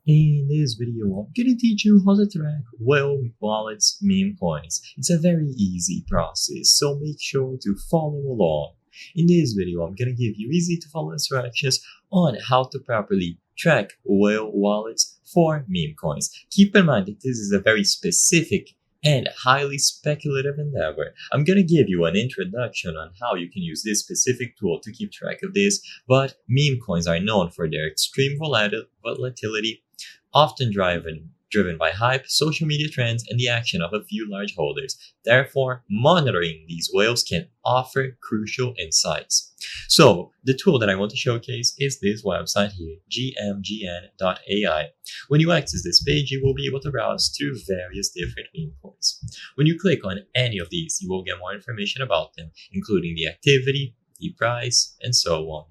In this video, I'm gonna teach you how to track Whale Wallet's meme coins. It's a very easy process, so make sure to follow along. In this video, I'm gonna give you easy to follow instructions on how to properly track Whale Wallets for meme coins. Keep in mind that this is a very specific and highly speculative endeavor. I'm gonna give you an introduction on how you can use this specific tool to keep track of this, but meme coins are known for their extreme volatility, often driven by hype, social media trends, and the action of a few large holders. Therefore, monitoring these whales can offer crucial insights. So, the tool that I want to showcase is this website here, gmgn.ai. When you access this page, you will be able to browse through various different meme coins. When you click on any of these, you will get more information about them, including the activity, the price, and so on.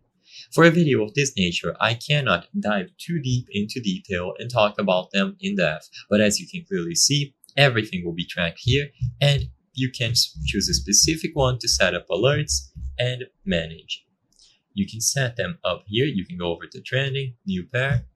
For a video of this nature, I cannot dive too deep into detail and talk about them in depth, but as you can clearly see, everything will be tracked here, and you can choose a specific one to set up alerts and manage. You can set them up here. You can go over to trending, new pair,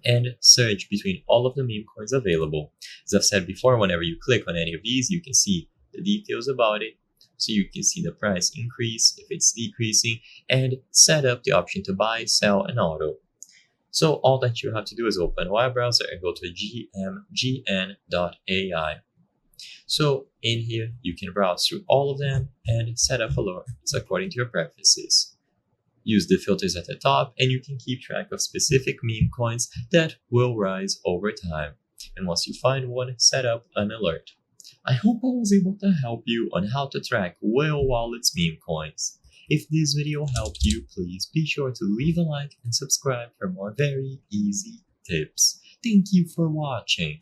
and search between all of the meme coins available. As I've said before, whenever you click on any of these, you can see the details about it. So you can see the price increase, if it's decreasing, and set up the option to buy, sell, and auto. So all that you have to do is open a web browser and go to gmgn.ai. So in here, you can browse through all of them and set up alerts according to your preferences. Use the filters at the top, and you can keep track of specific meme coins that will rise over time. And once you find one, set up an alert. I hope I was able to help you on how to track Whale Wallet's meme coins. If this video helped you, please be sure to leave a like and subscribe for more very easy tips. Thank you for watching.